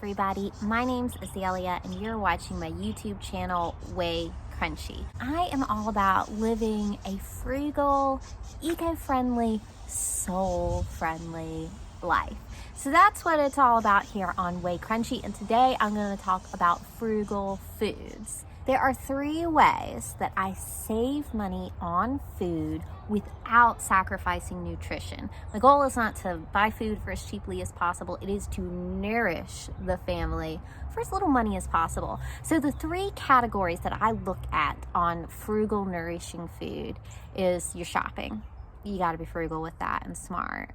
everybody, my name's Azalea and you're watching my YouTube channel, WayCrunchy. I am all about living a frugal, eco-friendly, soul-friendly life. So that's what it's all about here on WayCrunchy, and today I'm going to talk about frugal foods. There are 3 ways that I save money on food without sacrificing nutrition. My goal is not to buy food for as cheaply as possible. It is to nourish the family for as little money as possible. So the 3 categories that I look at on frugal, nourishing food is your shopping. You got to be frugal with that and smart.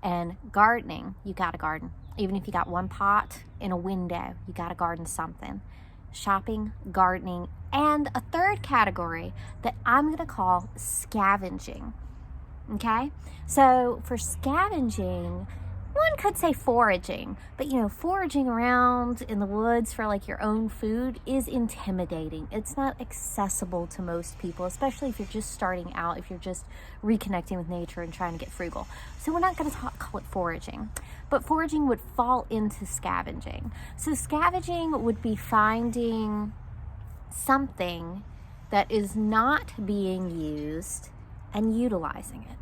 And gardening, you got to garden. Even if you got 1 pot in a window, you got to garden something. Shopping, gardening, and a 3rd category that I'm going to call scavenging. Okay? So for scavenging, one could say foraging, but foraging around in the woods for like your own food is intimidating. It's not accessible to most people, especially if you're just starting out, if you're just reconnecting with nature and trying to get frugal. So we're not going to call it foraging, but foraging would fall into scavenging. So scavenging would be finding something that is not being used and utilizing it.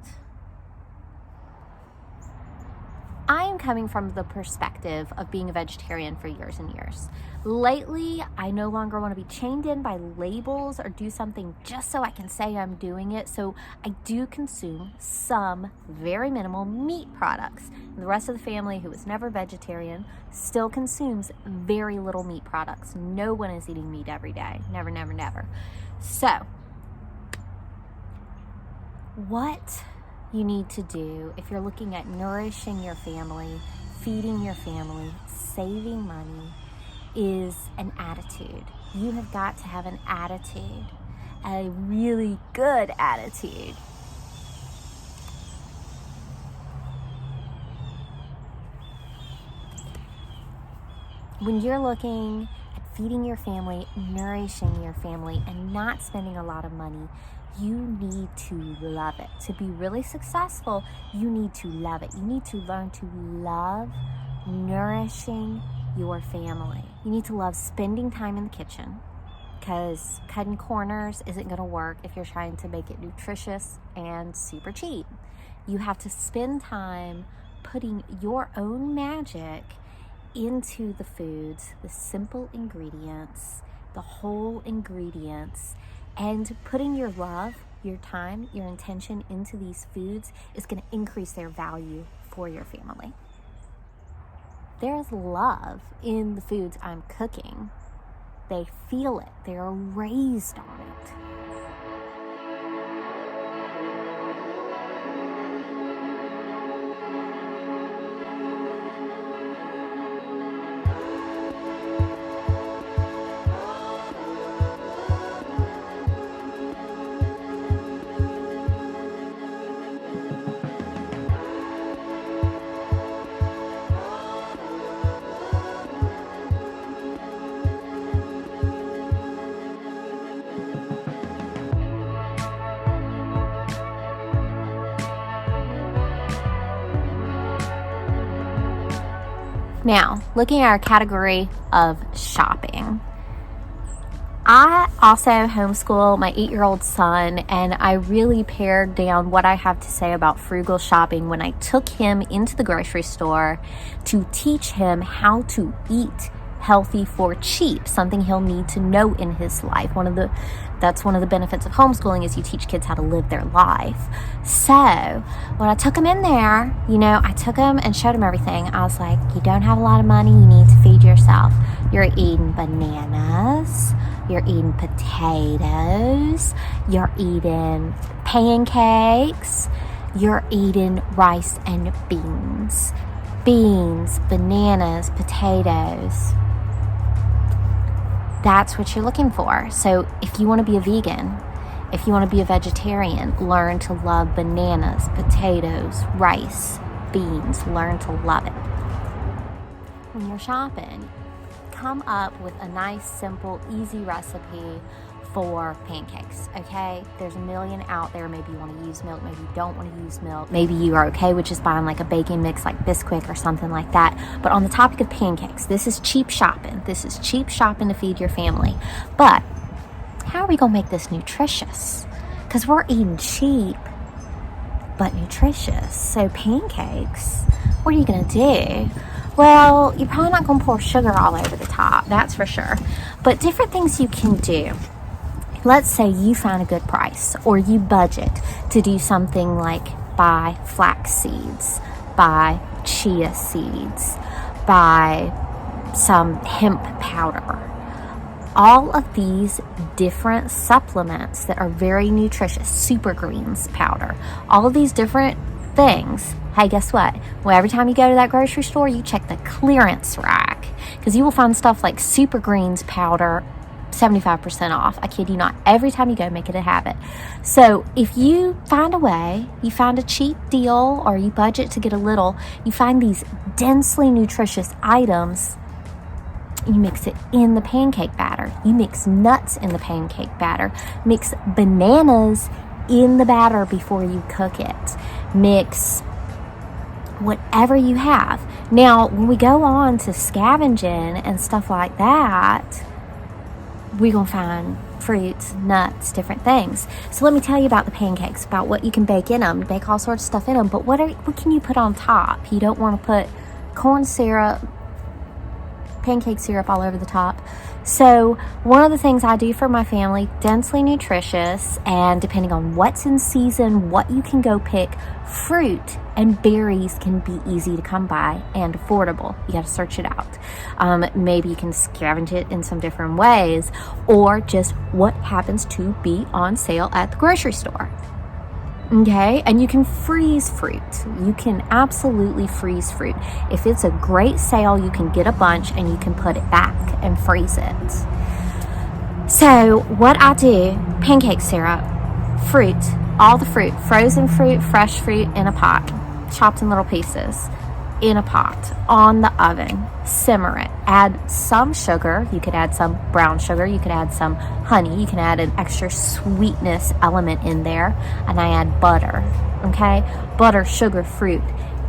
I am coming from the perspective of being a vegetarian for years and years. Lately, I no longer want to be chained in by labels or do something just so I can say I'm doing it. So I do consume some very minimal meat products. And the rest of the family, who is never vegetarian, still consumes very little meat products. No one is eating meat every day. Never, never, never. So, what you need to do if you're looking at nourishing your family, feeding your family, saving money, is an attitude. You have got to have an attitude, a really good attitude. When you're looking at feeding your family, nourishing your family, and not spending a lot of money, you need to love it. To be really successful, you need to love it. You need to learn to love nourishing your family. You need to love spending time in the kitchen, because cutting corners isn't going to work if you're trying to make it nutritious and super cheap. You have to spend time putting your own magic into the foods, the simple ingredients, the whole ingredients. And putting your love, your time, your intention into these foods is going to increase their value for your family. There's love in the foods I'm cooking. They feel it. They're raised on it. Now, looking at our category of shopping, I also homeschool my 8-year-old son, and I really pared down what I have to say about frugal shopping when I took him into the grocery store to teach him how to eat healthy for cheap, something he'll need to know in his life. That's one of the benefits of homeschooling, is you teach kids how to live their life. So when I took him in there, I took him and showed him everything. I was like, you don't have a lot of money, you need to feed yourself. You're eating bananas, you're eating potatoes, you're eating pancakes, you're eating rice and beans. Beans, bananas, potatoes. That's what you're looking for. So if you want to be a vegan, if you want to be a vegetarian, learn to love bananas, potatoes, rice, beans. Learn to love it. When you're shopping, come up with a nice, simple, easy recipe for pancakes, okay? There's a million out there. Maybe you want to use milk, maybe you don't want to use milk. Maybe you are okay with just buying like a baking mix like Bisquick or something like that. But on the topic of pancakes, this is cheap shopping. This is cheap shopping to feed your family. But how are we gonna make this nutritious? Because we're eating cheap but nutritious. So pancakes, what are you gonna do? Well, you're probably not gonna pour sugar all over the top, that's for sure. But different things you can do. Let's say you find a good price, or you budget to do something like buy flax seeds, buy chia seeds, buy some hemp powder. All of these different supplements that are very nutritious, super greens powder, all of these different things. Hey, guess what? Well, every time you go to that grocery store, you check the clearance rack, because you will find stuff like super greens powder 75% off. I kid you not. Every time you go, make it a habit. So if you find a way, you find a cheap deal, or you budget to get a little, you find these densely nutritious items, you mix it in the pancake batter. You mix nuts in the pancake batter. Mix bananas in the batter before you cook it. Mix whatever you have. Now, when we go on to scavenging and stuff like that, we're going to find fruits, nuts, different things. So let me tell you about the pancakes, about what you can bake in them. Bake all sorts of stuff in them, but what can you put on top? You don't want to put corn syrup, pancake syrup all over the top. So one of the things I do for my family, densely nutritious, and depending on what's in season, what you can go pick, fruit and berries can be easy to come by and affordable. You got to search it out. Maybe you can scavenge it in some different ways, or just what happens to be on sale at the grocery store. Okay, and you can freeze fruit. You can absolutely freeze fruit. If it's a great sale, you can get a bunch and you can put it back and freeze it. So what I do, pancake syrup, fruit, all the fruit, frozen fruit, fresh fruit in a pot, chopped in little pieces, in a pot, on the oven, simmer it, add some sugar. You could add some brown sugar, you could add some honey, you can add an extra sweetness element in there, and I add butter. Okay, butter, sugar, fruit.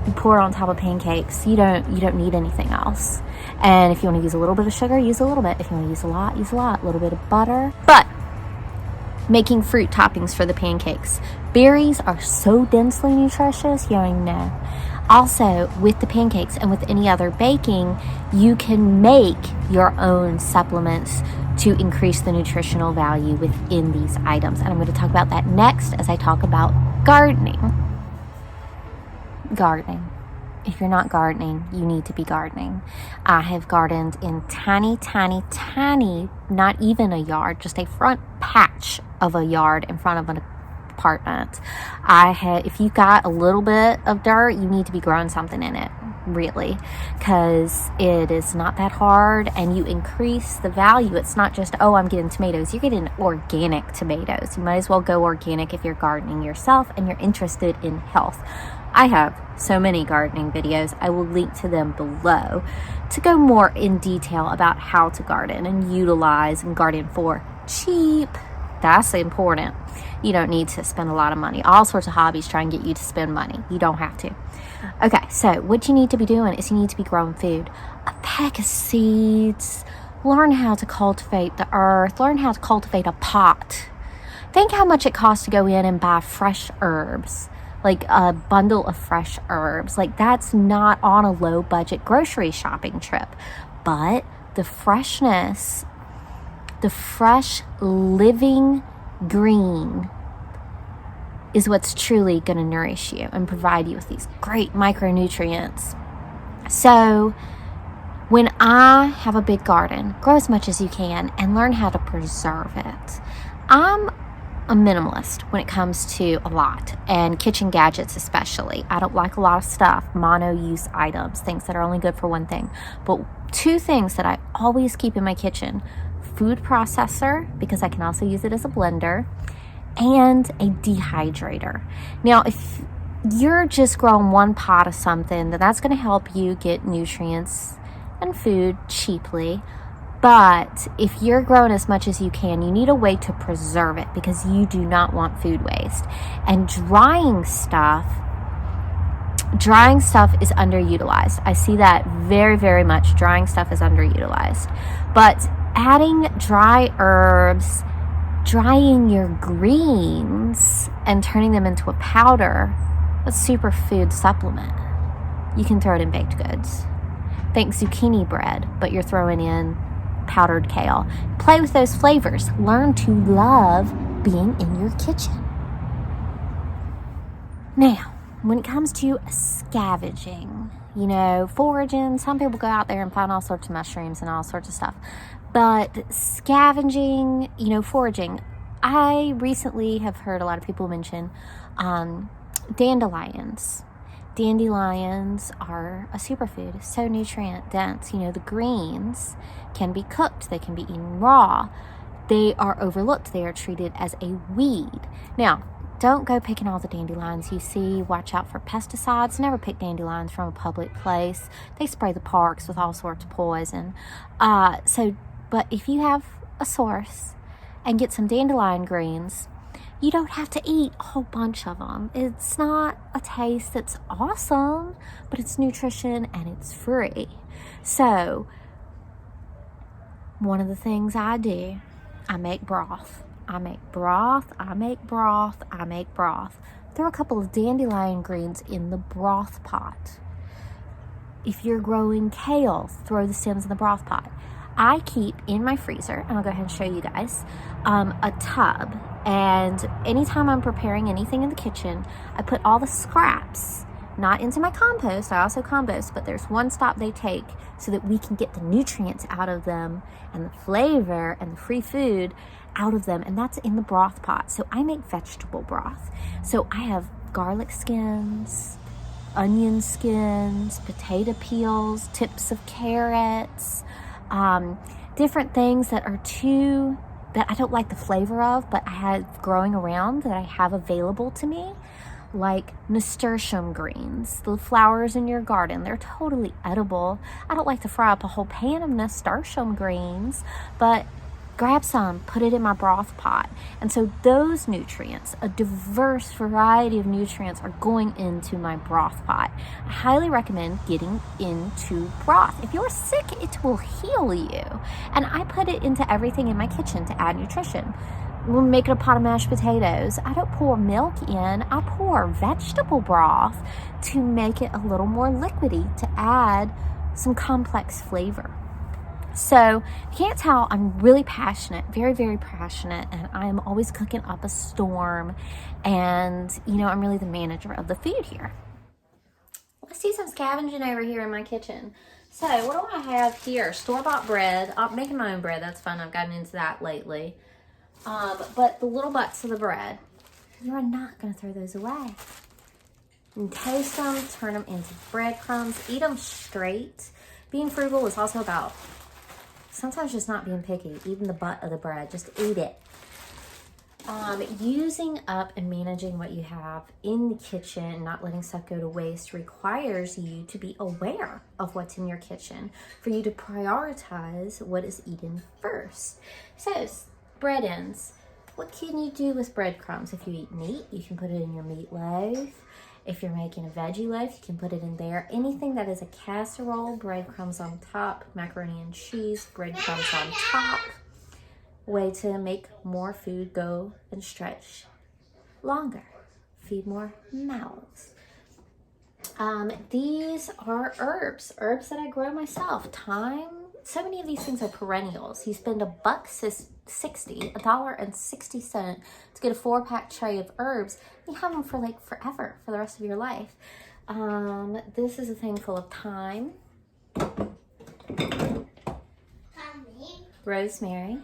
You pour it on top of pancakes. You don't need anything else. And if you want to use a little bit of sugar, use a little bit. If you want to use a lot, use a lot. A little bit of butter. But making fruit toppings for the pancakes. Berries are so densely nutritious, you don't even know. Also, with the pancakes and with any other baking, you can make your own supplements to increase the nutritional value within these items. And I'm going to talk about that next as I talk about gardening. Gardening. If you're not gardening, you need to be gardening. I have gardened in tiny, tiny, tiny, not even a yard, just a front patch of a yard in front of an apartment. If you've got a little bit of dirt, you need to be growing something in it, really, because it is not that hard, and you increase the value. It's not just, oh, I'm getting tomatoes. You're getting organic tomatoes. You might as well go organic if you're gardening yourself and you're interested in health. I have so many gardening videos. I will link to them below to go more in detail about how to garden and utilize and garden for cheap. That's important. You don't need to spend a lot of money. All sorts of hobbies try and get you to spend money. You don't have to. Okay, so what you need to be doing is you need to be growing food. A pack of seeds. Learn how to cultivate the earth. Learn how to cultivate a pot. Think how much it costs to go in and buy fresh herbs. Like a bundle of fresh herbs. Like, that's not on a low budget grocery shopping trip. But the freshness, the fresh living green is what's truly going to nourish you and provide you with these great micronutrients. So when I have a big garden, grow as much as you can and learn how to preserve it. I'm a minimalist when it comes to a lot, and kitchen gadgets especially. I don't like a lot of stuff, mono-use items, things that are only good for one thing. But two things that I always keep in my kitchen: food processor, because I can also use it as a blender, and a dehydrator. Now, if you're just growing one pot of something, then that's going to help you get nutrients and food cheaply. But if you're growing as much as you can, you need a way to preserve it because you do not want food waste. And drying stuff is underutilized. I see that very, very much. Drying stuff is underutilized. But adding dry herbs, drying your greens and turning them into a powder, a superfood supplement. You can throw it in baked goods. Think zucchini bread, but you're throwing in powdered kale. Play with those flavors. Learn to love being in your kitchen. Now, when it comes to scavenging, you know, foraging, some people go out there and find all sorts of mushrooms and all sorts of stuff. But scavenging, you know, foraging, I recently have heard a lot of people mention dandelions. Dandelions are a superfood, so nutrient dense. You know, the greens can be cooked, they can be eaten raw. They are overlooked, they are treated as a weed. Now, don't go picking all the dandelions you see. Watch out for pesticides. Never pick dandelions from a public place. They spray the parks with all sorts of poison. But if you have a source and get some dandelion greens, you don't have to eat a whole bunch of them. It's not a taste that's awesome, but it's nutrition and it's free. So, one of the things I do, I make broth. Throw a couple of dandelion greens in the broth pot. If you're growing kale, throw the stems in the broth pot. I keep in my freezer, and I'll go ahead and show you guys, a tub. And anytime I'm preparing anything in the kitchen, I put all the scraps, not into my compost. I also compost, but there's one stop they take so that we can get the nutrients out of them and the flavor and the free food out of them, and that's in the broth pot. So I make vegetable broth. So I have garlic skins, onion skins, potato peels, tips of carrots, different things that I don't like the flavor of, but I have growing around that I have available to me, like nasturtium greens, the flowers in your garden. They're totally edible. I don't like to fry up a whole pan of nasturtium greens, but grab some, put it in my broth pot. And so those nutrients, a diverse variety of nutrients, are going into my broth pot. I highly recommend getting into broth. If you're sick, it will heal you. And I put it into everything in my kitchen to add nutrition. We're making a pot of mashed potatoes. I don't pour milk in. I pour vegetable broth to make it a little more liquidy, to add some complex flavor. So, you can't tell, I'm really passionate, very, very passionate, and I'm always cooking up a storm, and, you know, I'm really the manager of the food here. Let's do some scavenging over here in my kitchen. So, what do I have here? Store-bought bread. I'm making my own bread. That's fun. I've gotten into that lately. But the little butts of the bread, you're not going to throw those away. And toast them, turn them into breadcrumbs, eat them straight. Being frugal is also about sometimes just not being picky, even the butt of the bread, just eat it. Using up and managing what you have in the kitchen, not letting stuff go to waste, requires you to be aware of what's in your kitchen, for you to prioritize what is eaten first. So, bread ends. What can you do with breadcrumbs? If you eat meat, you can put it in your meatloaf. If you're making a veggie loaf, you can put it in there. Anything that is a casserole, breadcrumbs on top, macaroni and cheese, breadcrumbs on top. Way to make more food go and stretch longer. Feed more mouths. These are herbs that I grow myself. Thyme. So many of these things are perennials. You spend $1.60 to get a 4-pack tray of herbs. You have them for like forever, for the rest of your life. This is a thing full of thyme, rosemary,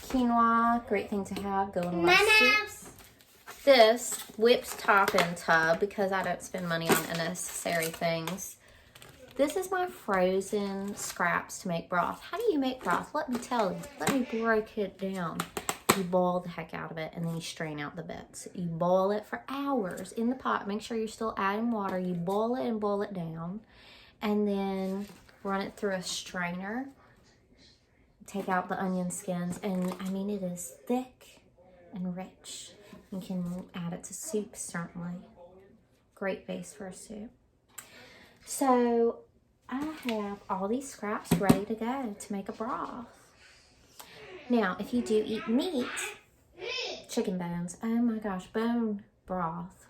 quinoa, great thing to have, go in lots of soups. This whipped top-in tub, because I don't spend money on unnecessary things. This is my frozen scraps to make broth. How do you make broth? Let me tell you. Let me break it down. You boil the heck out of it, and then you strain out the bits. You boil it for hours in the pot. Make sure you're still adding water. You boil it and boil it down, and then run it through a strainer. Take out the onion skins, and I mean, it is thick and rich. You can add it to soup, certainly. Great base for a soup. So I have all these scraps ready to go to make a broth. Now, if you do eat meat, chicken bones, oh my gosh, bone broth.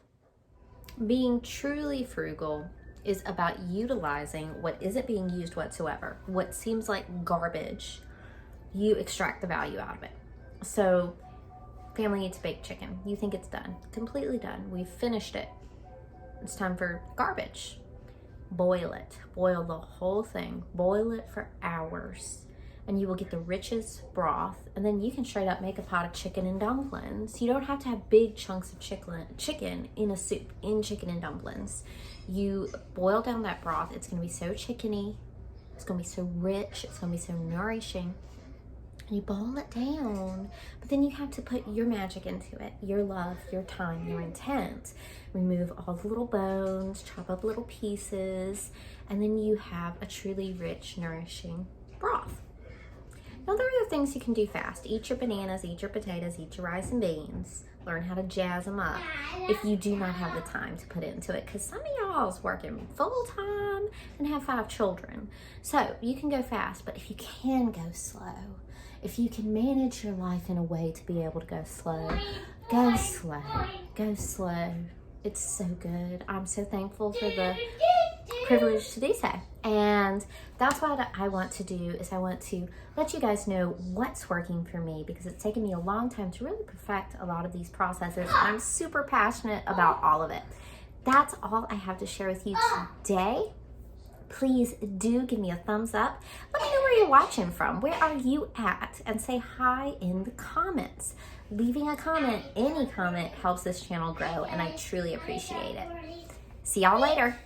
Being truly frugal is about utilizing what isn't being used whatsoever. What seems like garbage, you extract the value out of it. So, family eats baked chicken. You think it's done. Completely done. We've finished it. It's time for garbage. Boil it. Boil the whole thing. Boil it for hours. And you will get the richest broth. And then you can straight up make a pot of chicken and dumplings. You don't have to have big chunks of chicken in a soup, in chicken and dumplings. You boil down that broth. It's going to be so chickeny. It's going to be so rich. It's going to be so nourishing. And you boil it down. But then you have to put your magic into it. Your love, your time, your intent. Remove all the little bones. Chop up little pieces. And then you have a truly rich, nourishing broth. Now, there are other things you can do fast. Eat your bananas, eat your potatoes, eat your rice and beans. Learn how to jazz them up if you do not have the time to put into it. Because some of y'all is working full time and have 5 children. So you can go fast, but if you can go slow, if you can manage your life in a way to be able to go slow, go slow. Go slow. It's so good. I'm so thankful for the privilege to do so. And that's what I want to do, is I want to let you guys know what's working for me, because it's taken me a long time to really perfect a lot of these processes. And I'm super passionate about all of it. That's all I have to share with you today. Please do give me a thumbs up. Let me know where you're watching from. Where are you at? And say hi in the comments. Leaving a comment, any comment, helps this channel grow, and I truly appreciate it. See y'all later.